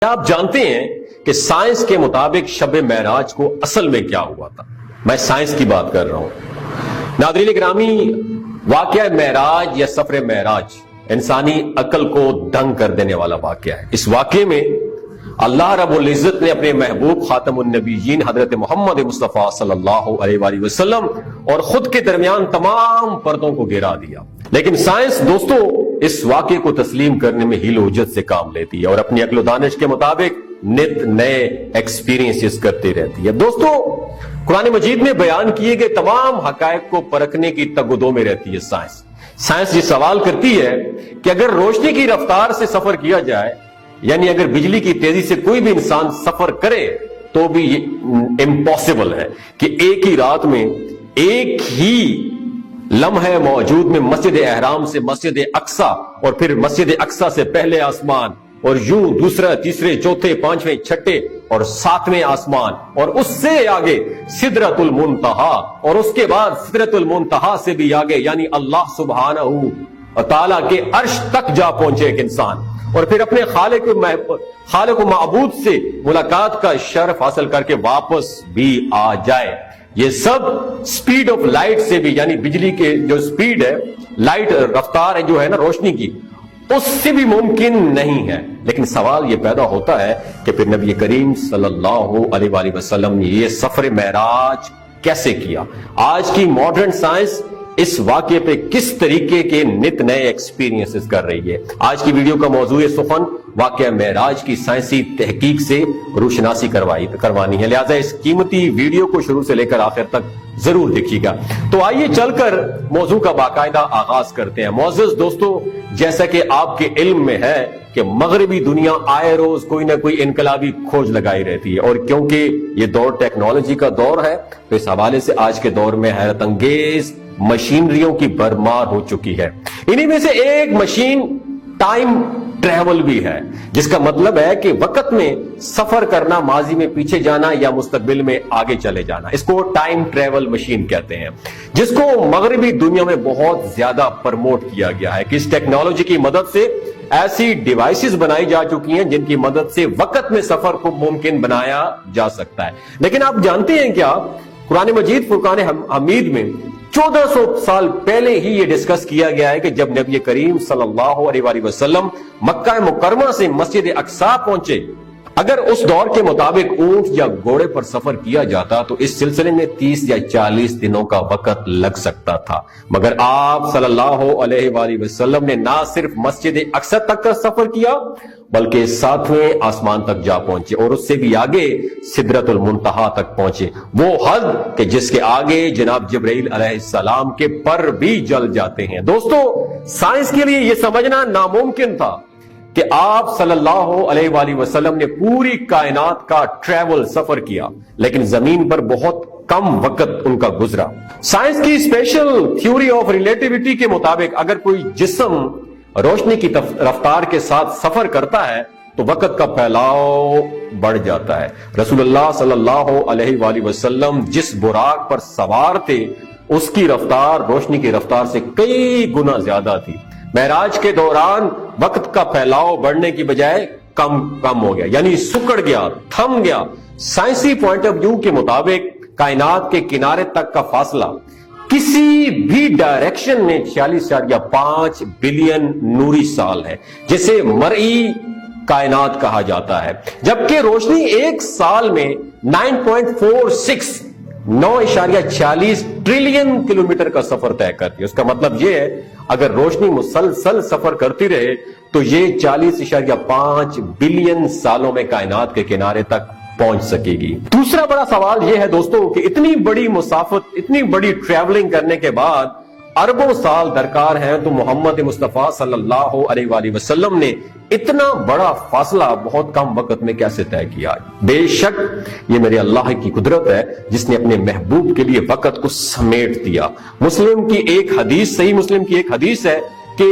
کیا آپ جانتے ہیں کہ سائنس کے مطابق شب معراج کو اصل میں کیا ہوا تھا؟ میں سائنس کی بات کر رہا ہوں۔ ناظرین گرامی، واقعہ معراج یا سفر معراج انسانی عقل کو دنگ کر دینے والا واقعہ ہے۔ اس واقعے میں اللہ رب العزت نے اپنے محبوب خاتم النبیین حضرت محمد مصطفیٰ صلی اللہ علیہ وآلہ وسلم اور خود کے درمیان تمام پردوں کو گرا دیا، لیکن سائنس دوستو اس واقعے کو تسلیم کرنے میں حیل و حجت سے کام لیتی ہے اور اپنی عقل و دانش کے مطابق نت نئے ایکسپیرینسز کرتی رہتی ہے۔ دوستو، قرآن مجید میں بیان کیے گئے تمام حقائق کو پرکھنے کی تگ و دو میں رہتی ہے سائنس یہ سوال کرتی ہے کہ اگر روشنی کی رفتار سے سفر کیا جائے، یعنی اگر بجلی کی تیزی سے کوئی بھی انسان سفر کرے تو بھی یہ امپاسبل ہے کہ ایک ہی رات میں ایک ہی لمحے موجود میں مسجد احرام سے مسجد اقصی اور پھر مسجد اقصی سے پہلے آسمان اور یوں دوسرا تیسرے چوتھے پانچویں چھٹے اور ساتویں آسمان اور اس سے آگے سدرۃ المنتہا اور اس کے بعد سدرۃ المنتہا سے بھی آگے یعنی اللہ سبحانہ تعالیٰ کے عرش تک جا پہنچے ایک انسان اور پھر اپنے خالق و معبود سے ملاقات کا شرف حاصل کر کے واپس بھی آ جائے۔ یہ سب سپیڈ آف لائٹ سے بھی، یعنی بجلی کے جو سپیڈ ہے، لائٹ رفتار ہے جو ہے نا روشنی کی، اس سے بھی ممکن نہیں ہے۔ لیکن سوال یہ پیدا ہوتا ہے کہ پھر نبی کریم صلی اللہ علیہ وآلہ وسلم نے یہ سفر معراج کیسے کیا؟ آج کی ماڈرن سائنس اس واقعے پہ کس طریقے کے نت نئے ایکسپیرینسز کر رہی ہے؟ آج کی ویڈیو کا موضوع سخن واقعہ معراج کی سائنسی تحقیق سے روشناسی کروانی ہے، لہٰذا اس قیمتی ویڈیو کو شروع سے لے کر آخر تک ضرور دیکھیے گا۔ تو آئیے چل کر موضوع کا باقاعدہ آغاز کرتے ہیں۔ معزز دوستو، جیسا کہ آپ کے علم میں ہے کہ مغربی دنیا آئے روز کوئی نہ کوئی انقلابی کھوج لگائی رہتی ہے، اور کیونکہ یہ دور ٹیکنالوجی کا دور ہے تو اس حوالے سے آج کے دور میں حیرت انگیز مشینریوں کی بھرمار ہو چکی ہے۔ انہی میں سے ایک مشین ٹائم ٹریول بھی ہے، جس کا مطلب ہے کہ وقت میں سفر کرنا، ماضی میں پیچھے جانا یا مستقبل میں آگے چلے جانا۔ اس کو ٹائم ٹریول مشین کہتے ہیں، جس کو مغربی دنیا میں بہت زیادہ پرموٹ کیا گیا ہے کہ اس ٹیکنالوجی کی مدد سے ایسی ڈیوائسز بنائی جا چکی ہیں جن کی مدد سے وقت میں سفر کو ممکن بنایا جا سکتا ہے۔ لیکن آپ جانتے ہیں کیا، قرآن مجید فرقان حمید میں 1400 سال پہلے ہی یہ ڈسکس کیا گیا ہے کہ جب نبی کریم صلی اللہ علیہ وآلہ وسلم مکہ مکرمہ سے مسجد اقصی پہنچے، اگر اس دور کے مطابق اونٹ یا گھوڑے پر سفر کیا جاتا تو اس سلسلے میں 30 یا 40 دنوں کا وقت لگ سکتا تھا، مگر آپ صلی اللہ علیہ وآلہ وسلم نے نہ صرف مسجد اقصی تک کا سفر کیا بلکہ 7ویں آسمان تک جا پہنچے اور اس سے بھی آگے سدرۃ المنتہا تک پہنچے، وہ حد کہ جس کے آگے جناب جبرائیل علیہ السلام کے پر بھی جل جاتے ہیں۔ دوستو، سائنس کے لیے یہ سمجھنا ناممکن تھا کہ آپ صلی اللہ علیہ وآلہ وسلم نے پوری کائنات کا ٹریول سفر کیا، لیکن زمین پر بہت کم وقت ان کا گزرا۔ سائنس کی اسپیشل تھیوری آف ریلیٹیوٹی کے مطابق اگر کوئی جسم روشنی کی رفتار کے ساتھ سفر کرتا ہے تو وقت کا پھیلاؤ بڑھ جاتا ہے۔ رسول اللہ صلی اللہ علیہ وآلہ وسلم جس براق پر سوار تھے اس کی رفتار روشنی کی رفتار سے کئی گنا زیادہ تھی۔ معراج کے دوران وقت کا پھیلاؤ بڑھنے کی بجائے کم ہو گیا، یعنی سکڑ گیا، تھم گیا۔ سائنسی پوائنٹ آف ویو کے مطابق کائنات کے کنارے تک کا فاصلہ کسی بھی ڈائریکشن میں 46.5 بلین نوری سال ہے، جسے مرئی کائنات کہا جاتا ہے، جبکہ روشنی ایک سال میں 9.46 ٹریلین کلومیٹر کا سفر طے کرتی ہے۔ اس کا مطلب یہ ہے اگر روشنی مسلسل سفر کرتی رہے تو یہ 40.5 بلین سالوں میں کائنات کے کنارے تک پہنچ سکے گی۔ دوسرا بڑا سوال یہ ہے دوستو کہ اتنی بڑی مسافت، اتنی بڑی ٹریولنگ کرنے کے بعد اربوں سال درکار ہیں تو محمد مصطفیٰ صلی اللہ علیہ وآلہ وسلم نے اتنا بڑا فاصلہ بہت کم وقت میں کیسے طے کیا؟ بے شک یہ میرے اللہ کی قدرت ہے جس نے اپنے محبوب کے لیے وقت کو سمیٹ دیا۔ مسلم کی ایک حدیث، صحیح مسلم کی ایک حدیث ہے کہ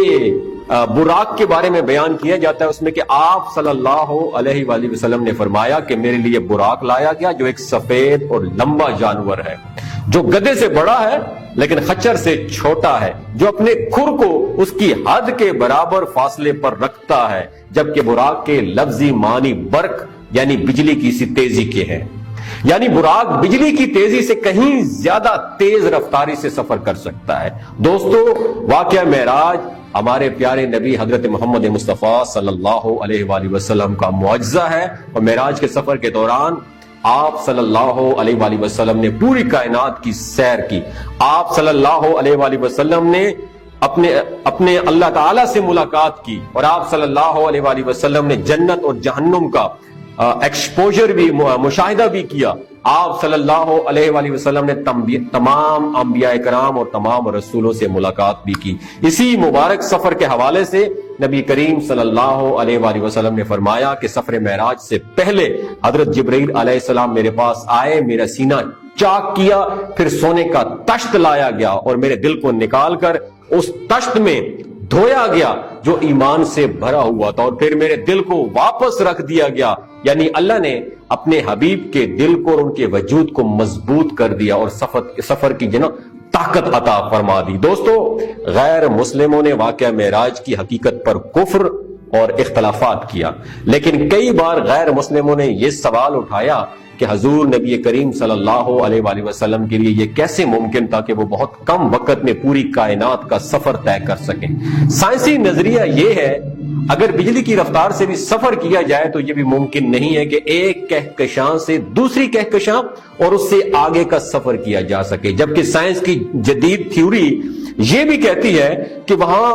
براق کے بارے میں بیان کیا جاتا ہے اس میں کہ آپ صلی اللہ علیہ وآلہ وسلم نے فرمایا کہ میرے لیے براق لایا گیا جو ایک سفید اور لمبا جانور ہے، جو گدے سے بڑا ہے لیکن خچر سے چھوٹا ہے، جو اپنے کھر کو اس کی حد کے برابر فاصلے پر رکھتا ہے، جبکہ براق کے لفظی معنی برق یعنی بجلی کی سی تیزی کے ہیں، یعنی براق بجلی کی تیزی سے کہیں زیادہ تیز رفتاری سے سفر کر سکتا ہے۔ دوستو، واقعہ معراج ہمارے پیارے نبی حضرت محمد مصطفیٰ صلی اللہ علیہ وآلہ وسلم کا معجزہ ہے، اور معراج کے سفر کے دوران آپ صلی اللہ علیہ وآلہ وسلم نے پوری کائنات کی سیر کی۔ آپ صلی اللہ علیہ وآلہ وسلم نے اپنے اللہ تعالیٰ سے ملاقات کی، اور آپ صلی اللہ علیہ وآلہ وسلم نے جنت اور جہنم کا ایکسپوجر بھی، مشاہدہ بھی کیا۔ آپ صلی اللہ علیہ وآلہ وسلم نے تمام انبیاء کرام اور تمام رسولوں سے ملاقات بھی کی۔ اسی مبارک سفر کے حوالے سے نبی کریم صلی اللہ علیہ وآلہ وسلم نے فرمایا کہ سفر معراج سے پہلے حضرت جبرائیل علیہ السلام میرے پاس آئے، میرا سینہ چاک کیا، پھر سونے کا تشت لایا گیا اور میرے دل کو نکال کر اس تشت میں دھویا گیا جو ایمان سے بھرا ہوا تھا، اور پھر میرے دل کو واپس رکھ دیا گیا، یعنی اللہ نے اپنے حبیب کے دل کو اور ان کے وجود کو مضبوط کر دیا اور سفر کی طاقت عطا فرما دی۔ دوستو، غیر مسلموں نے واقعہ معراج کی حقیقت پر کفر اور اختلافات کیا، لیکن کئی بار غیر مسلموں نے یہ سوال اٹھایا کہ حضور نبی کریم صلی اللہ علیہ وآلہ وسلم کے لیے یہ کیسے ممکن تھا کہ وہ بہت کم وقت میں پوری کائنات کا سفر طے کر سکیں۔ سائنسی نظریہ یہ ہے، اگر بجلی کی رفتار سے بھی سفر کیا جائے تو یہ بھی ممکن نہیں ہے کہ ایک کہکشاں سے دوسری کہکشاں اور اس سے آگے کا سفر کیا جا سکے، جبکہ سائنس کی جدید تھیوری یہ بھی کہتی ہے کہ وہاں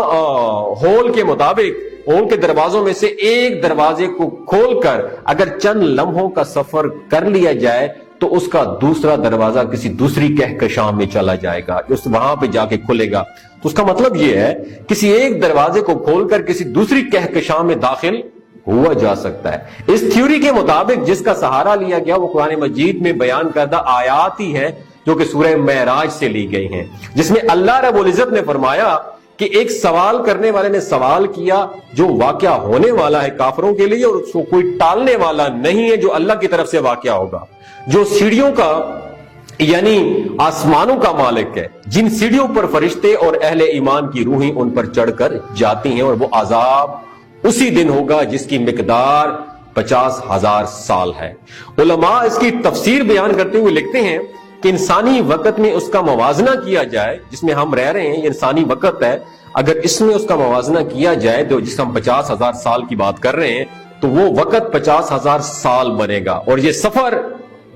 ہول کے مطابق ہول کے دروازوں میں سے ایک دروازے کو کھول کر اگر چند لمحوں کا سفر کر لیا جائے تو اس کا دوسرا دروازہ کسی دوسری کہکشاں میں چلا جائے گا، وہاں پہ جا کے کھلے گا۔ تو اس کا مطلب یہ ہے کسی ایک دروازے کو کھول کر کسی دوسری کہکشاں میں داخل ہوا جا سکتا ہے۔ اس تھیوری کے مطابق جس کا سہارا لیا گیا وہ قرآن مجید میں بیان کردہ آیات ہی ہیں جو کہ سورہ معراج سے لی گئی ہیں، جس میں اللہ رب العزت نے فرمایا کہ ایک سوال کرنے والے نے سوال کیا جو واقعہ ہونے والا ہے کافروں کے لیے، اور اس کو کوئی ٹالنے والا نہیں ہے، جو اللہ کی طرف سے واقعہ ہوگا، جو سیڑھیوں کا یعنی آسمانوں کا مالک ہے، جن سیڑھیوں پر فرشتے اور اہل ایمان کی روحیں ان پر چڑھ کر جاتی ہیں، اور وہ عذاب اسی دن ہوگا جس کی مقدار 50,000 سال ہے۔ علماء اس کی تفسیر بیان کرتے ہوئے لکھتے ہیں کہ انسانی وقت میں اس کا موازنہ کیا جائے، جس میں ہم رہ رہے ہیں یہ انسانی وقت ہے، اگر اس میں اس کا موازنہ کیا جائے تو جس ہم 50,000 سال کی بات کر رہے ہیں تو وہ وقت 50,000 سال بنے گا، اور یہ سفر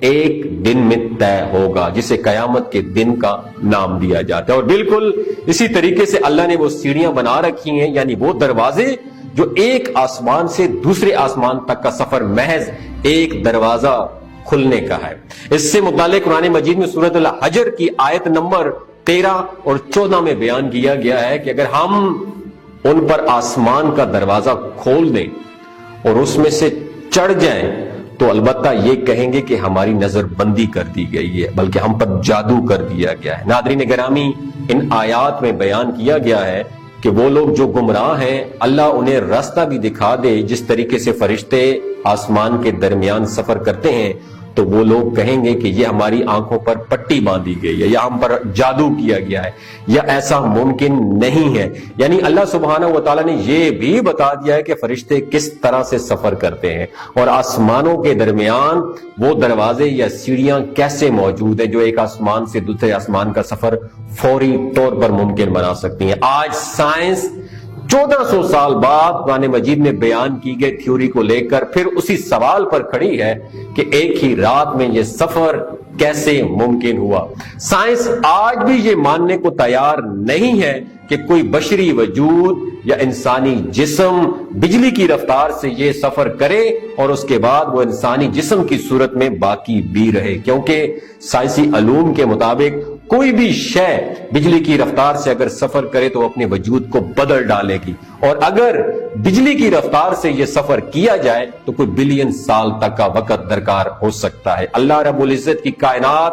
ایک دن میں طے ہوگا جسے قیامت کے دن کا نام دیا جاتا ہے۔ اور بالکل اسی طریقے سے اللہ نے وہ سیڑھیاں بنا رکھی ہیں، یعنی وہ دروازے جو ایک آسمان سے دوسرے آسمان تک کا سفر محض ایک دروازہ کھلنے کا ہے۔ اس سے متعلق قرآن مجید میں سورۃ الحجر کی آیت نمبر 13 اور 14 میں بیان کیا گیا ہے کہ اگر ہم ان پر آسمان کا دروازہ کھول دیں اور اس میں سے چڑھ جائیں تو البتہ یہ کہیں گے کہ ہماری نظر بندی کر دی گئی ہے، بلکہ ہم پر جادو کر دیا گیا ہے۔ ناظرین گرامی، ان آیات میں بیان کیا گیا ہے کہ وہ لوگ جو گمراہ ہیں اللہ انہیں راستہ بھی دکھا دے، جس طریقے سے فرشتے آسمان کے درمیان سفر کرتے ہیں تو وہ لوگ کہیں گے کہ یہ ہماری آنکھوں پر پٹی باندھی گئی ہے یا ہم پر جادو کیا گیا ہے، یا ایسا ممکن نہیں ہے۔ یعنی اللہ سبحانہ و تعالیٰ نے یہ بھی بتا دیا ہے کہ فرشتے کس طرح سے سفر کرتے ہیں، اور آسمانوں کے درمیان وہ دروازے یا سیڑھیاں کیسے موجود ہیں جو ایک آسمان سے دوسرے آسمان کا سفر فوری طور پر ممکن بنا سکتی ہیں۔ آج سائنس 1400 سال بعد قرآن مجید میں بیان کی گئی تھیوری کو لے کر پھر اسی سوال پر کھڑی ہے کہ ایک ہی رات میں یہ سفر کیسے ممکن ہوا۔ سائنس آج بھی یہ ماننے کو تیار نہیں ہے کہ کوئی بشری وجود یا انسانی جسم بجلی کی رفتار سے یہ سفر کرے اور اس کے بعد وہ انسانی جسم کی صورت میں باقی بھی رہے، کیونکہ سائنسی علوم کے مطابق کوئی بھی شے بجلی کی رفتار سے اگر سفر کرے تو اپنے وجود کو بدل ڈالے گی، اور اگر بجلی کی رفتار سے یہ سفر کیا جائے تو کوئی بلین سال تک کا وقت درکار ہو سکتا ہے۔ اللہ رب العزت کی کائنات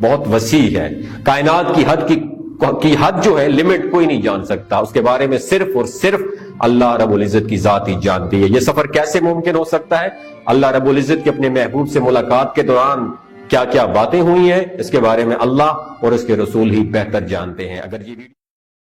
بہت وسیع ہے، کائنات کی حد جو ہے لمٹ کوئی نہیں جان سکتا، اس کے بارے میں صرف اور صرف اللہ رب العزت کی ذات ہی جانتی ہے۔ یہ سفر کیسے ممکن ہو سکتا ہے؟ اللہ رب العزت کے اپنے محبوب سے ملاقات کے دوران کیا کیا باتیں ہوئی ہیں اس کے بارے میں اللہ اور اس کے رسول ہی بہتر جانتے ہیں. اگر یہ